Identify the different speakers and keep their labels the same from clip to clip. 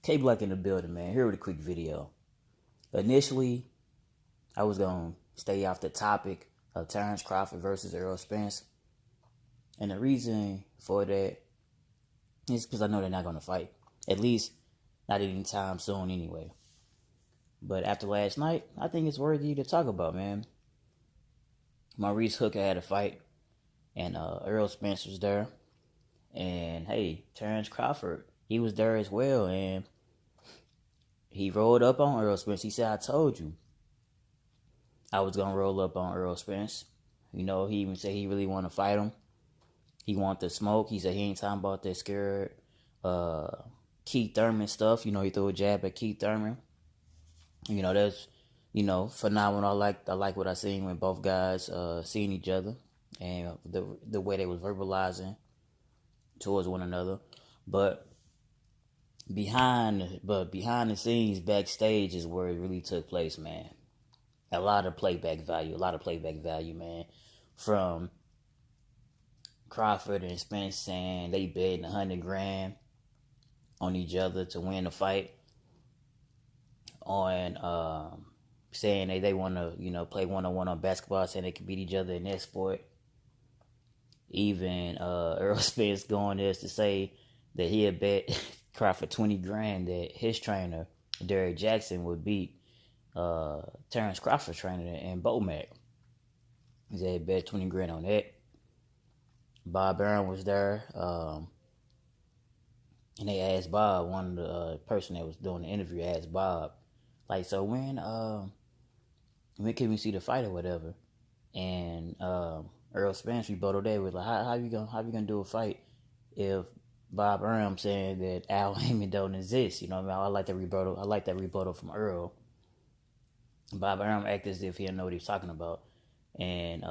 Speaker 1: K Black in the building, man. Here with a quick video. Initially, I was going to stay off the topic of Terrence Crawford versus Errol Spence. And the reason for that is because I know they're not going to fight. At least, not anytime soon anyway. But after last night, I think it's worthy to talk about, man. Maurice Hooker had a fight, and Errol Spence was there. And, hey, Terrence Crawford, he was there as well, and he rolled up on Errol Spence. He said, I told you I was going to roll up on Errol Spence. You know, he even said he really want to fight him. He want the smoke. He said he ain't talking about that scared Keith Thurman stuff. You know, he threw a jab at Keith Thurman. You know, that's, phenomenal. I like what I seen when both guys seeing each other and the way they was verbalizing towards one another. But behind the scenes, backstage is where it really took place, man. A lot of playback value, man. From Crawford and Spence saying they betting $100,000 on each other to win the fight. On saying they want to, play one-on-one on basketball, saying they can beat each other in that sport. Even Errol Spence going as to say that he had bet Crawford $20,000 that his trainer, Derrick Jackson, would beat Terrence Crawford's trainer in Bomac. He said he bet $20,000 on that. Bob Arum was there. And they asked Bob, one of the person that was doing the interview asked Bob, like, so when can we see the fight or whatever? And Errol Spence rebutted that with like, how you gonna do a fight if Bob Arum saying that Al Heyman don't exist? You know what I mean? I like that rebuttal from Earl. Bob Arum acted as if he didn't know what he was talking about. And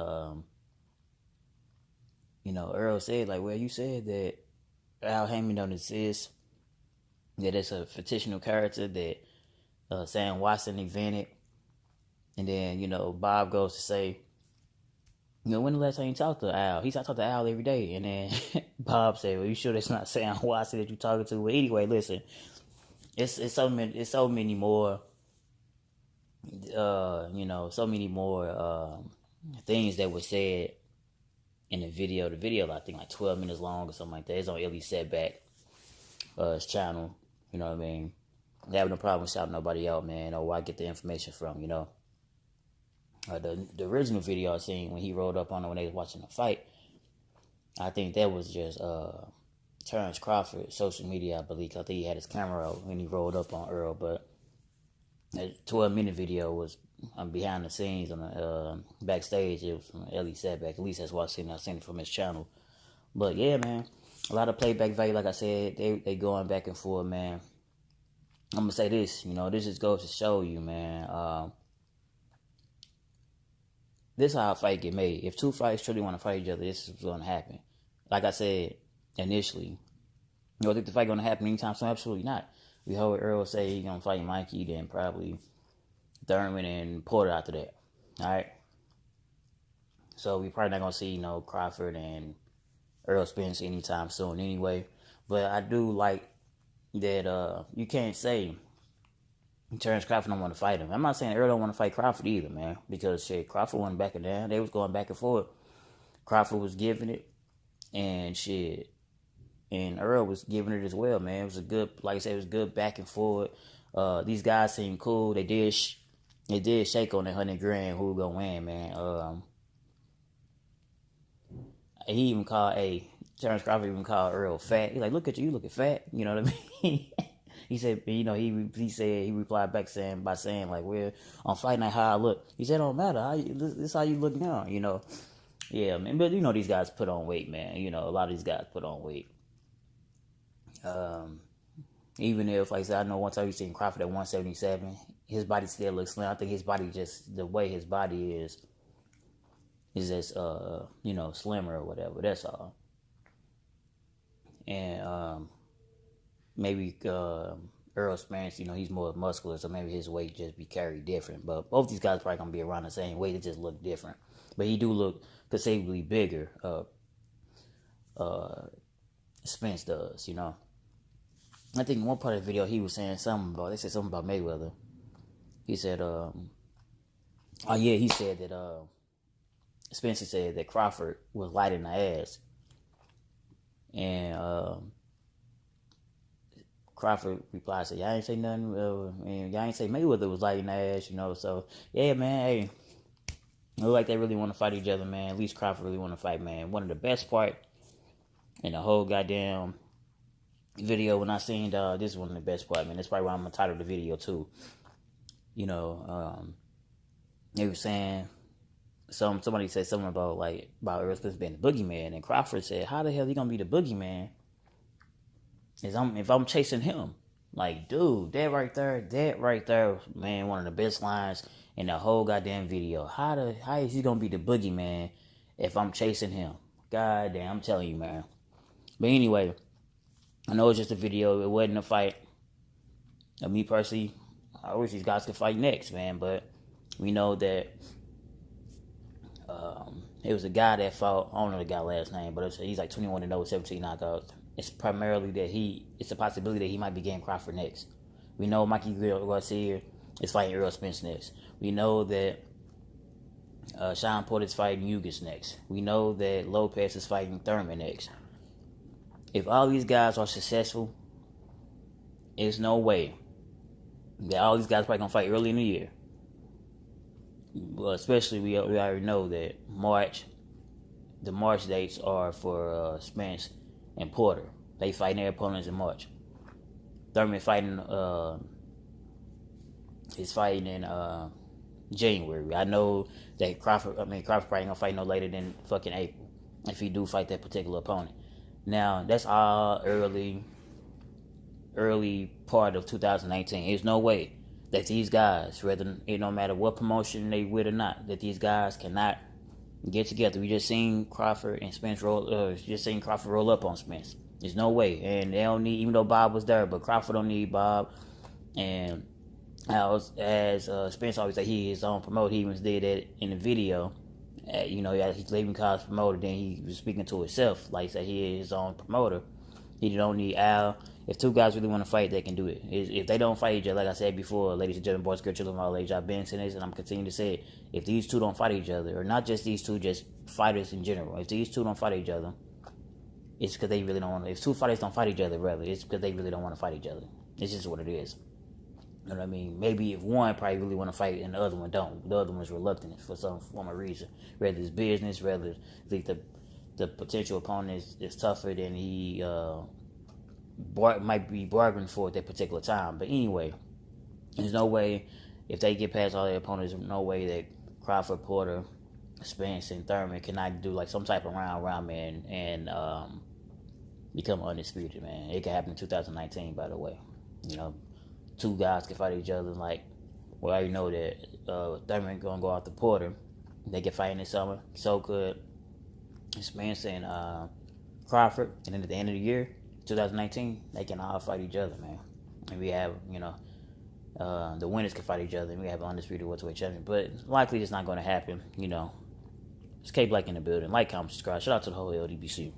Speaker 1: Earl said, like, well, you said that Al Heyman don't exist, that it's a fictional character that Sam Watson invented. And then, Bob goes to say, when the last time you talked to Al? He said, I talk to Al every day. And then Bob said, well, you sure that's not Sam Watson that you're talking to? Well, anyway, listen, it's so many more, things that were said in the video. The video, I think, like 12 minutes long or something like that. It's on Illy Setback, his channel. You know what I mean? They have no problem shouting nobody out, man, or where I get the information from, The original video I seen when he rolled up on him when they was watching the fight, I think that was just Terrence Crawford, social media, I believe. I think he had his camera out when he rolled up on Earl, but the 12-minute video was behind the scenes on the backstage. It was from Ellie Setback. At least that's what I seen it from his channel. But yeah, man, a lot of playback value. Like I said, they going back and forth, man. I'm gonna say this, this just goes to show you, man. This is how a fight get made. If two fights truly want to fight each other, this is what's gonna happen. Like I said initially, I think the fight gonna happen anytime soon? Absolutely not. We heard Earl say he's gonna fight Mikey, then probably Thurman and Porter after that. All right. So we probably not gonna see Crawford and Errol Spence anytime soon, anyway. But I do like that you can't say Terrence Crawford don't want to fight him. I'm not saying Earl don't want to fight Crawford either, man, because shit, Crawford wasn't backing down. They was going back and forth. Crawford was giving it, and shit, and Earl was giving it as well, man. It was a good, like I said, it was good back and forth. These guys seemed cool. They did shake on that $100,000 who gonna win, man. He even called Terrence Crawford even called Earl fat. He's like, look at you looking fat. You know what I mean? He said, he said, he replied back by saying like, well, on fight night, how I look. He said, don't matter. This is how you look now, Yeah, man. But, these guys put on weight, man. A lot of these guys put on weight. Even if, like I said, I know one time you seen Crawford at 177, his body still looks slim. I think his body just, the way his body is just, slimmer or whatever. That's all. And, maybe Errol Spence, he's more muscular, so maybe his weight just be carried different. But both these guys probably gonna be around the same weight. They just look different. But he do look considerably bigger. Spence does, I think in one part of the video he was saying something about, they said something about Mayweather. He said, he said that, Spencer said that Crawford was light in the ass. And, Crawford replied, said, y'all ain't say nothing, and y'all ain't say Mayweather was light in the ass, so, yeah, man, hey, it look like they really want to fight each other, man. At least Crawford really want to fight, man. One of the best part in the whole goddamn video when I seen, this is one of the best part, man. That's probably why I'm gonna title the video, too. They were saying, somebody said something about Earl Spence being the boogeyman, and Crawford said, how the hell he gonna be the boogeyman if I'm chasing him? Like, dude, that right there, man, one of the best lines in the whole goddamn video. How is he gonna be the boogeyman if I'm chasing him? God damn, I'm telling you, man. But anyway, I know it's just a video. It wasn't a fight. Me personally, I wish these guys could fight next, man. But we know that it was a guy that fought. I don't know the guy's last name, but he's like 21-0 with 17 knockouts. It's primarily that it's a possibility that he might be getting Crawford next. We know Mikey Garcia is fighting Earl Spence next. We know that Sean Porter's fighting Ugas next. We know that Lopez is fighting Thurman next. If all these guys are successful, there's no way that all these guys probably gonna fight early in the year. Well, especially we already know that the March dates are for Spence and Porter. They fighting their opponents in March. Thurman is fighting in January. I know that Crawford probably ain't gonna fight no later than fucking April if he do fight that particular opponent. Now that's all early part of 2019. There's no way that these guys, no matter what promotion they with or not, that these guys cannot get together. We just seen Crawford and Spence roll up on Spence. There's no way, and they don't need, even though Bob was there, but Crawford don't need Bob. And as Spence always said, he is his own promoter. He even did that in the video. He's leaving college promoter. Then he was speaking to himself, like he said, he is his own promoter. He don't need Al. If two guys really want to fight, they can do it. If they don't fight each other, like I said before, ladies and gentlemen, boys, girls, children of all ages, I've been saying this, and I'm continuing to say it. If these two don't fight each other, or not just these two, just fighters in general, if these two don't fight each other, it's because they really don't want to. If two fighters don't fight each other, rather, it's because they really don't want to fight each other. It's just what it is. You know what I mean? Maybe if one probably really want to fight and the other one don't. The other one's reluctant for some form of reason. Whether it's business, whether the potential opponent is tougher than he might be bargaining for at that particular time. But anyway, there's no way, if they get past all their opponents, there's no way that Crawford, Porter, Spence, and Thurman cannot do like some type of round man and become undisputed, man. It could happen in 2019, by the way. Two guys can fight each other. Like, well, I already know that Thurman gonna go after Porter. They can fight in the summer. So could Spence and Crawford. And then at the end of the year, 2019, they can all fight each other, man. And we have, the winners can fight each other, and we have an undisputed welterweight champion. But likely it's not going to happen, It's K Black in the building. Like, comment, subscribe. Shout out to the whole LDBC.